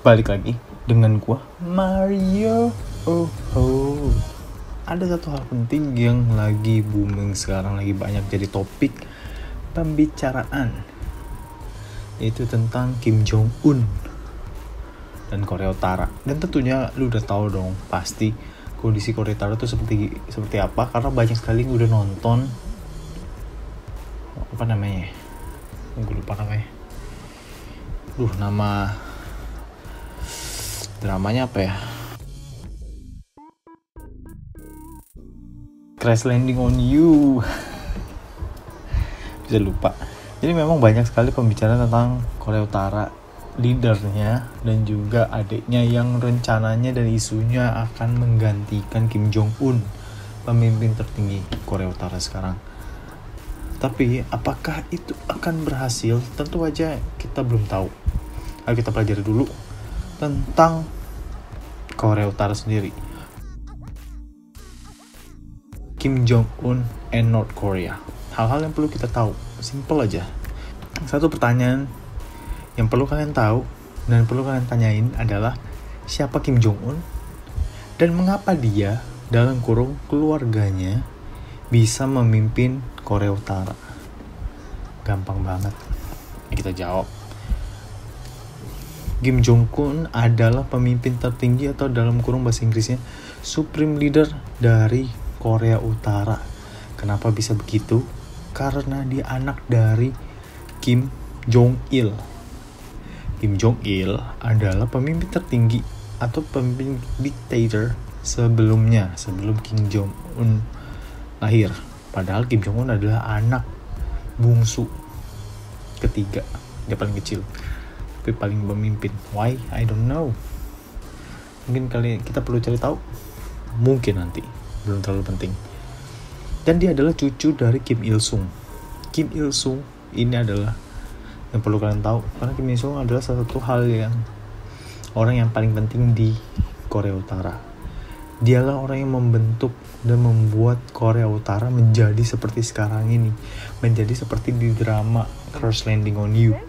Balik lagi dengan gua Mario. Ada satu hal penting yang lagi booming sekarang, lagi banyak jadi topik pembicaraan, yaitu tentang Kim Jong Un dan Korea Utara. Dan tentunya lu udah tahu dong pasti kondisi Korea Utara itu seperti apa, karena banyak sekali udah nonton gue lupa namanya. Nama dramanya apa ya? Crash Landing on You. Bisa lupa. Jadi memang banyak sekali pembicaraan tentang Korea Utara, leadernya dan juga adiknya yang rencananya dan isunya akan menggantikan Kim Jong Un, pemimpin tertinggi Korea Utara sekarang. Tapi apakah itu akan berhasil? Tentu aja kita belum tahu. Ayo kita pelajari dulu tentang Korea Utara sendiri. Kim Jong Un and North Korea. Hal-hal yang perlu kita tahu, simple aja. Satu pertanyaan yang perlu kalian tahu dan perlu kalian tanyain adalah siapa Kim Jong Un dan mengapa dia dalam kurung keluarganya bisa memimpin Korea Utara. Gampang banget. Kita jawab. Kim Jong Un adalah pemimpin tertinggi atau dalam kurung bahasa Inggrisnya Supreme Leader dari Korea Utara. Kenapa bisa begitu? Karena dia anak dari Kim Jong Il. Kim Jong Il adalah pemimpin tertinggi atau pemimpin dictator sebelum Kim Jong Un lahir. Padahal Kim Jong Un adalah anak bungsu ketiga, dia paling kecil tapi paling pemimpin. Why? I don't know. Mungkin kita perlu cari tahu. Mungkin nanti, belum terlalu penting. Dan dia adalah cucu dari Kim Il Sung. Kim Il Sung ini adalah yang perlu kalian tahu, karena Kim Il Sung adalah salah satu orang yang paling penting di Korea Utara. Dialah orang yang membentuk dan membuat Korea Utara menjadi seperti sekarang ini, menjadi seperti di drama Crash Landing on You.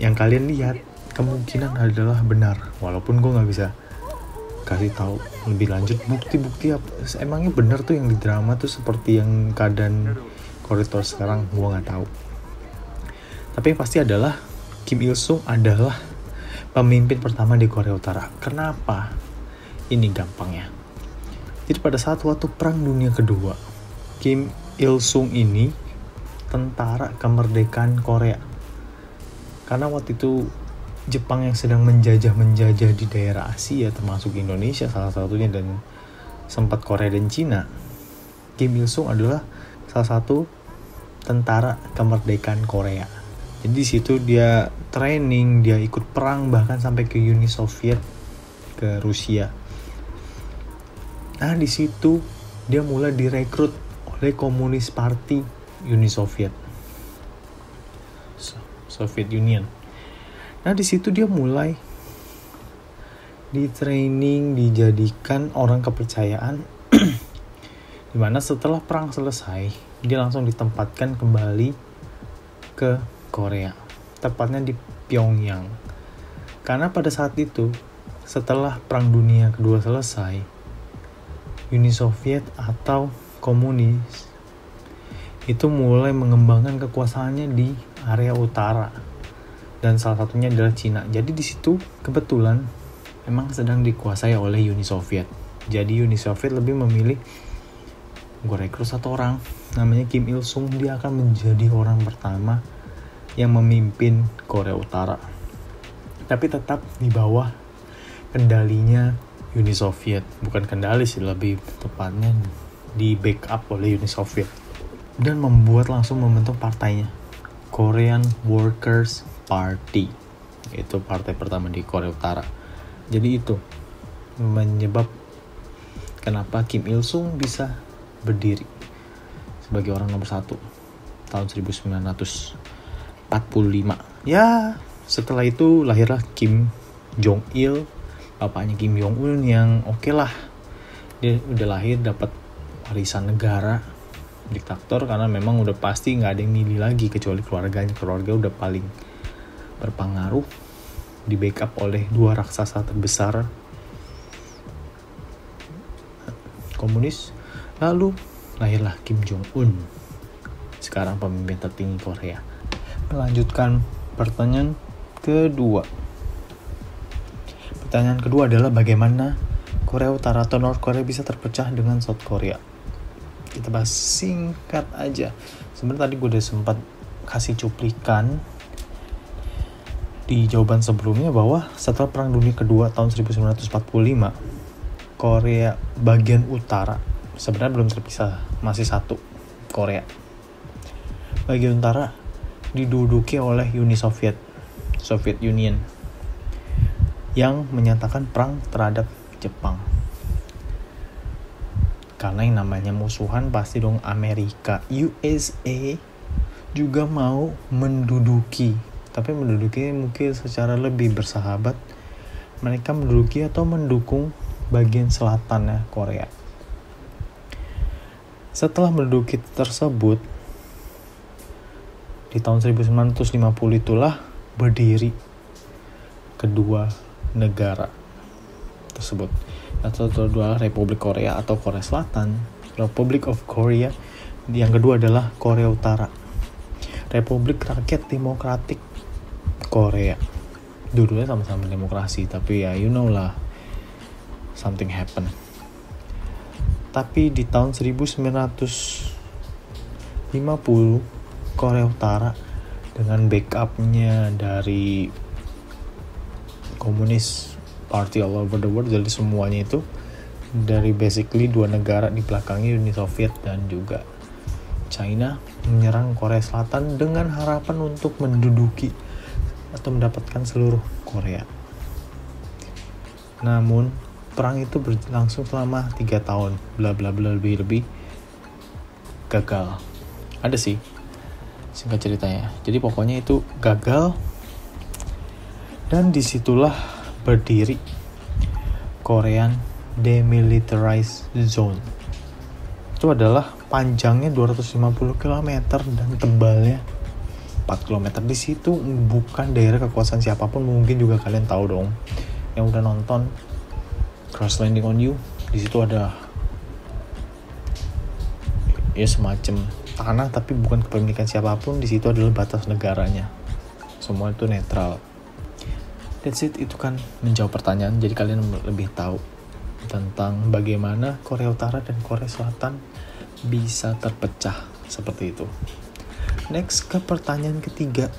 Yang kalian lihat kemungkinan adalah benar, walaupun gue nggak bisa kasih tahu lebih lanjut bukti-bukti apa emangnya benar tuh yang di drama tuh seperti yang keadaan Korea Utara sekarang, gue nggak tahu. Tapi yang pasti adalah Kim Il Sung adalah pemimpin pertama di Korea Utara. Kenapa? Ini gampangnya. Jadi pada saat waktu Perang Dunia Kedua, Kim Il Sung ini tentara kemerdekaan Korea. Karena waktu itu Jepang yang sedang menjajah di daerah Asia, termasuk Indonesia salah satunya, dan sempat Korea dan Cina. Kim Il Sung adalah salah satu tentara kemerdekaan Korea. Jadi di situ dia training, dia ikut perang bahkan sampai ke Uni Soviet, ke Rusia. Nah di situ dia mulai direkrut oleh Komunis Party Uni Soviet Union. Nah di situ dia mulai di training, dijadikan orang kepercayaan. Dimana setelah perang selesai, dia langsung ditempatkan kembali ke Korea, tepatnya di Pyongyang. Karena pada saat itu, setelah Perang Dunia Kedua selesai, Uni Soviet atau komunis itu mulai mengembangkan kekuasaannya di area utara, dan salah satunya adalah Cina. Jadi di situ kebetulan memang sedang dikuasai oleh Uni Soviet. Jadi Uni Soviet lebih memilih, gue rekrut satu orang namanya Kim Il Sung, dia akan menjadi orang pertama yang memimpin Korea Utara, tapi tetap di bawah kendalinya Uni Soviet. Bukan kendali sih, lebih tepatnya di backup oleh Uni Soviet, dan langsung membentuk partainya, Korean Workers Party. Itu partai pertama di Korea Utara. Jadi itu menyebab kenapa Kim Il Sung bisa berdiri sebagai orang nomor 1 tahun 1945. Ya, setelah itu lahirlah Kim Jong Il, bapaknya Kim Jong Un, yang oke lah, dia udah lahir dapat warisan negara, diktator, karena memang udah pasti nggak ada yang milih lagi kecuali keluarga udah paling berpengaruh. di backup oleh dua raksasa terbesar komunis. Lalu lahirlah Kim Jong Un, sekarang pemimpin tertinggi Korea. Melanjutkan pertanyaan kedua. Pertanyaan kedua adalah bagaimana Korea Utara atau North Korea bisa terpecah dengan South Korea. Kita bahas singkat aja. Sebenarnya tadi gue udah sempat kasih cuplikan di jawaban sebelumnya bahwa setelah Perang Dunia Kedua tahun 1945, Korea bagian utara sebenarnya belum terpisah, masih satu Korea. Bagian utara diduduki oleh Uni Soviet Union yang menyatakan perang terhadap Jepang. Karena yang namanya musuhan pasti dong Amerika, USA juga mau menduduki, tapi menduduki mungkin secara lebih bersahabat. Mereka menduduki atau mendukung bagian selatan ya Korea. Setelah menduduki tersebut, di tahun 1950 itulah berdiri kedua negara tersebut, atau dua Republik Korea atau Korea Selatan, Republic of Korea. Yang kedua adalah Korea Utara, Republik Rakyat Demokratik Korea. Dulunya sama-sama demokrasi, tapi ya you know lah, something happen. Tapi di tahun 1950 Korea Utara dengan backupnya dari komunis party all over the world, jadi semuanya itu dari basically dua negara di belakangnya Uni Soviet dan juga China, menyerang Korea Selatan dengan harapan untuk menduduki atau mendapatkan seluruh Korea. Namun perang itu berlangsung selama 3 tahun, bla bla bla, lebih gagal. Ada sih singkat ceritanya. Jadi pokoknya itu gagal, dan disitulah berdiri Korean Demilitarized Zone. Itu adalah panjangnya 250 km dan tebalnya 4 km. Di situ bukan daerah kekuasaan siapapun, mungkin juga kalian tahu dong yang udah nonton Crash Landing on You. Di situ ada ya semacam tanah tapi bukan kepemilikan siapapun. Di situ adalah batas negaranya. Semua itu netral. That's it, itu kan menjawab pertanyaan. Jadi kalian lebih tahu tentang bagaimana Korea Utara dan Korea Selatan bisa terpecah seperti itu. Next ke pertanyaan ketiga.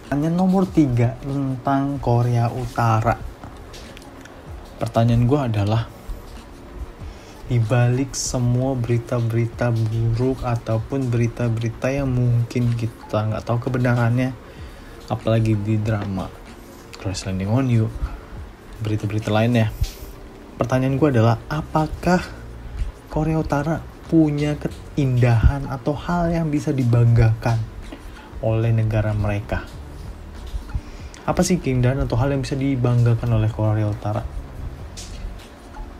Pertanyaan nomor 3 tentang Korea Utara. Pertanyaan gue adalah, di balik semua berita-berita buruk ataupun berita-berita yang mungkin kita nggak tahu kebenarannya, apalagi di drama Crash Landing on You, berita-berita lainnya, pertanyaan gue adalah, apakah Korea Utara punya keindahan atau hal yang bisa dibanggakan oleh negara mereka? Apa sih keindahan atau hal yang bisa dibanggakan oleh Korea Utara?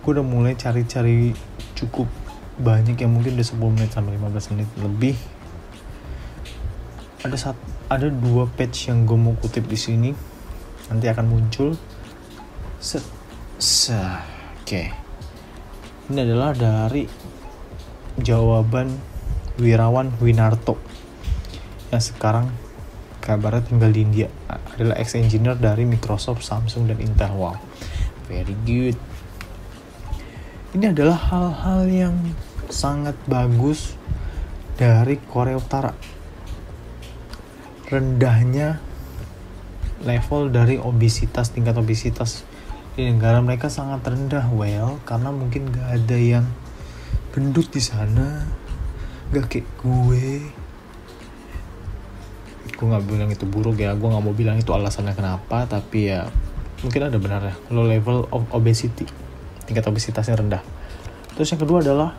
Gue udah mulai cari-cari cukup banyak, yang mungkin udah 10 menit sampai 15 menit lebih. Ada 2 page yang gue mau kutip di sini, nanti akan muncul. Oke. Ini adalah dari jawaban Wirawan Winarto yang sekarang kabarnya tinggal di India, adalah ex-engineer dari Microsoft, Samsung, dan Intel. Wow, very good. Ini adalah hal-hal yang sangat bagus dari Korea Utara. Rendahnya level dari obesitas, tingkat obesitas di negara mereka sangat rendah. Well, karena mungkin gak ada yang gendut di sana, gak kayak gue. Gue gak bilang itu buruk ya, gue gak mau bilang itu alasannya kenapa, tapi ya mungkin ada benarnya. Low level of obesity, tingkat obesitasnya rendah. Terus yang kedua adalah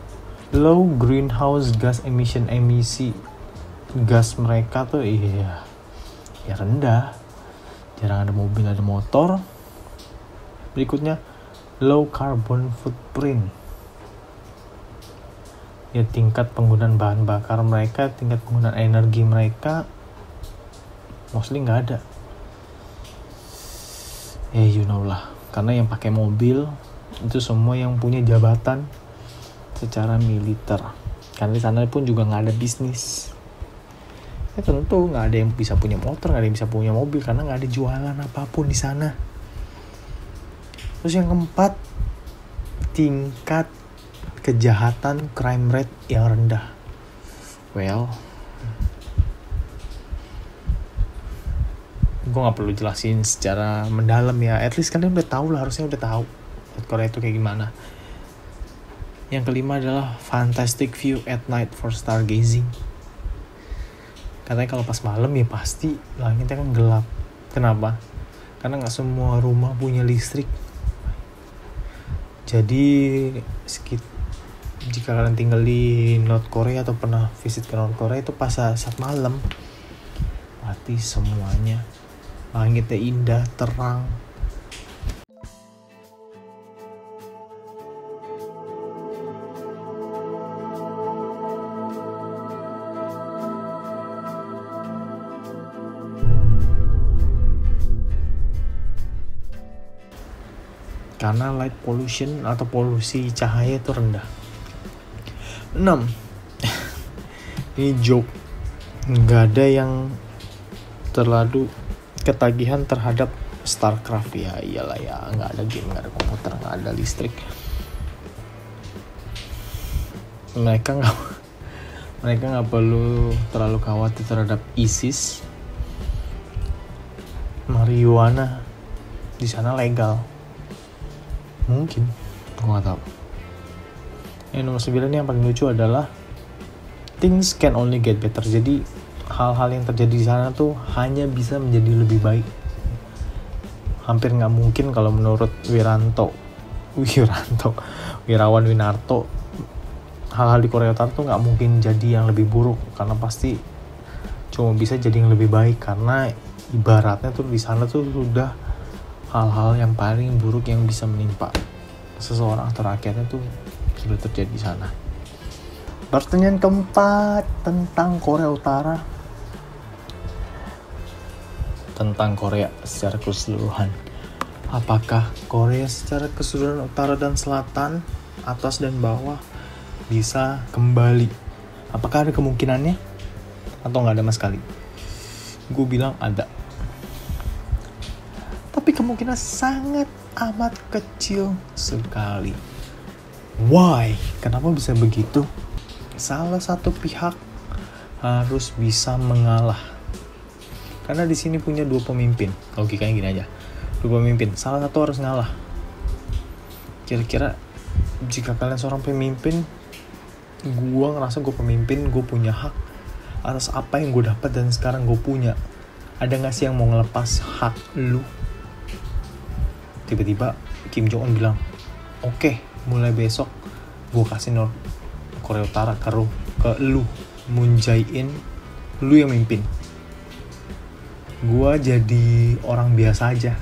low greenhouse gas emission, emisi gas mereka tuh ya rendah, jarang ada mobil, ada motor. Berikutnya low carbon footprint, ya tingkat penggunaan bahan bakar mereka, tingkat penggunaan energi mereka mostly nggak ada. Ya you know lah, karena yang pakai mobil itu semua yang punya jabatan secara militer. Karena di sana pun juga nggak ada bisnis. Ya tentu nggak ada yang bisa punya motor, nggak ada yang bisa punya mobil karena nggak ada jualan apapun di sana. Terus yang keempat, tingkat kejahatan crime rate yang rendah. Well, gue nggak perlu jelasin secara mendalam ya. At least kalian udah tahu lah, harusnya udah tahu Korea itu kayak gimana. Yang kelima adalah fantastic view at night for stargazing. Katanya kalau pas malam ya pasti langitnya kan gelap. Kenapa? Karena nggak semua rumah punya listrik. Jadi jika kalian tinggal di North Korea atau pernah visit ke North Korea itu pas saat malam, pasti semuanya langitnya indah, terang. Karena light pollution atau polusi cahaya itu rendah. 6. Ini joke. Nggak ada yang terlalu ketagihan terhadap Starcraft. Ya iyalah ya, nggak ada game, nggak ada komputer, nggak ada listrik. Mereka nggak perlu terlalu khawatir terhadap ISIS. Marijuana di sana legal. Mungkin, gue gak tahu. Yang nomor 9 yang paling lucu adalah things can only get better. Jadi hal-hal yang terjadi di sana tuh hanya bisa menjadi lebih baik. Hampir nggak mungkin kalau menurut Wirawan Winarto, hal-hal di Korea Utara tuh nggak mungkin jadi yang lebih buruk, karena pasti cuma bisa jadi yang lebih baik. Karena ibaratnya tuh di sana tuh sudah hal-hal yang paling buruk yang bisa menimpa seseorang atau rakyatnya tuh sudah terjadi di sana. Pertanyaan keempat tentang Korea Utara. Tentang Korea secara keseluruhan. Apakah Korea secara keseluruhan utara dan selatan, atas dan bawah, bisa kembali? Apakah ada kemungkinannya? Atau nggak ada sama sekali? Gue bilang ada. Tapi kemungkinan sangat amat kecil sekali. Why? Kenapa bisa begitu? Salah satu pihak harus bisa mengalah. Karena di sini punya dua pemimpin. Logikanya gini aja. Dua pemimpin, salah satu harus ngalah. Kira-kira jika kalian seorang pemimpin, gue ngerasa gue pemimpin, gue punya hak atas apa yang gue dapat dan sekarang gue punya. Ada gak sih yang mau ngelepas hak lu? Tiba-tiba Kim Jong Un bilang, oke, mulai besok gue kasih North Korea Utara ke lu, Moon Jae-in, lu yang mimpin. Gue jadi orang biasa aja.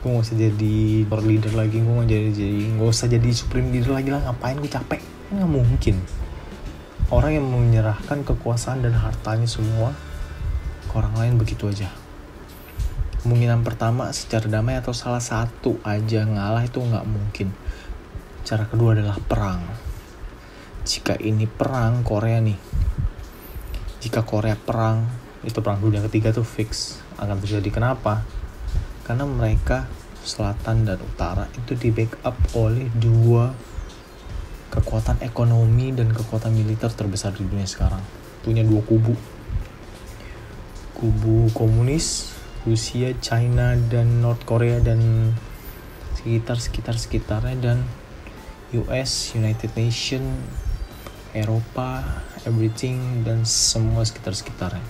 Gue gak usah jadi leader lagi, gue gak usah jadi supreme leader lagi lah. Ngapain, gue capek. Gak mungkin orang yang menyerahkan kekuasaan dan hartanya semua ke orang lain begitu aja. Kemungkinan pertama secara damai atau salah satu aja ngalah itu gak mungkin. Cara kedua adalah perang. Jika ini perang Korea nih, jika Korea perang, itu perang dunia ketiga tuh fix akan terjadi. Kenapa? Karena mereka selatan dan utara itu di backup oleh dua kekuatan ekonomi dan kekuatan militer terbesar di dunia sekarang. Punya dua kubu. Kubu komunis, Rusia, China, dan North Korea, dan sekitarnya, dan US, United Nation, Eropa, everything, dan semua sekitarnya.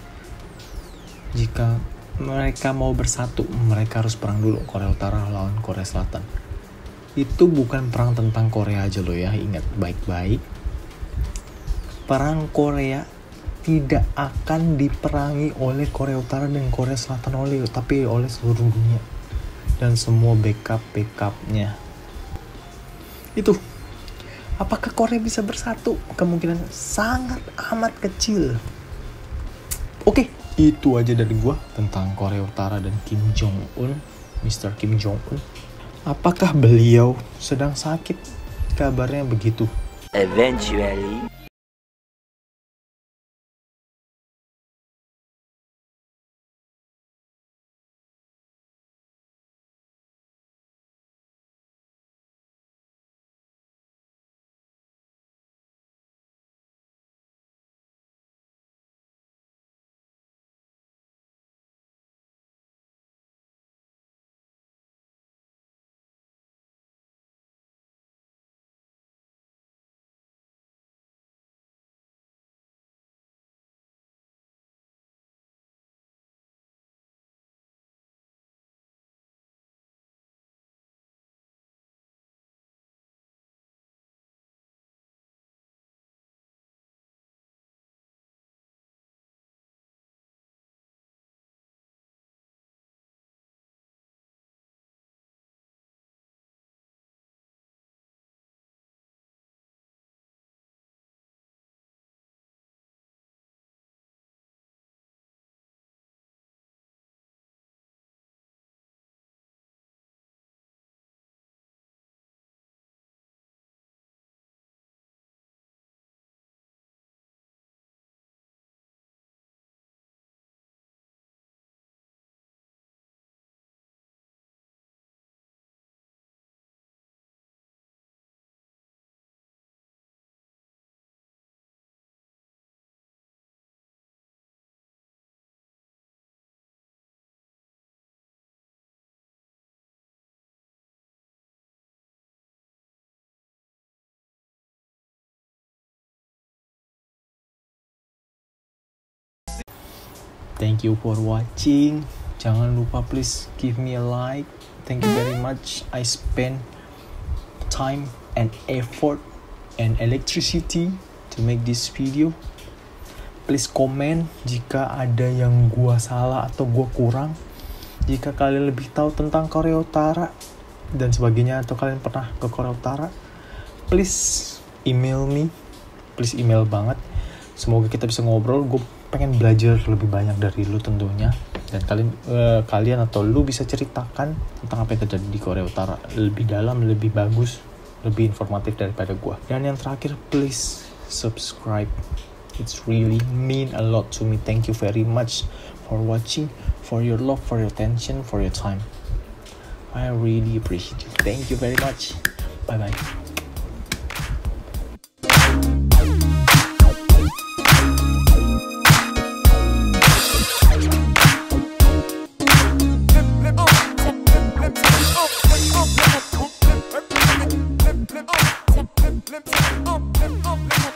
Jika mereka mau bersatu, mereka harus perang dulu, Korea Utara lawan Korea Selatan. Itu bukan perang tentang Korea aja loh ya, ingat baik-baik. Perang Korea tidak akan diperangi oleh Korea Utara dan Korea Selatan tapi oleh seluruh dunia dan semua backup-nya. Itu. Apakah Korea bisa bersatu? Kemungkinan sangat amat kecil. Oke, itu aja dari gua tentang Korea Utara dan Kim Jong Un. Mr. Kim Jong-un. Apakah beliau sedang sakit? Kabarnya begitu. Eventually. Thank you for watching. Jangan lupa please give me a like. Thank you very much. I spend time and effort and electricity to make this video. Please comment jika ada yang gua salah atau gua kurang. Jika kalian lebih tahu tentang Korea Utara dan sebagainya, atau kalian pernah ke Korea Utara, please email me. Please email banget. Semoga kita bisa ngobrol. Gue pengen belajar lebih banyak dari lu tentunya, dan kalian atau lu bisa ceritakan tentang apa yang terjadi di Korea Utara lebih dalam, lebih bagus, lebih informatif daripada gue. Dan yang terakhir, please subscribe. It's really mean a lot to me. Thank you very much for watching, for your love, for your attention, for your time. I really appreciate you. Thank you very much. Bye bye. Flip up.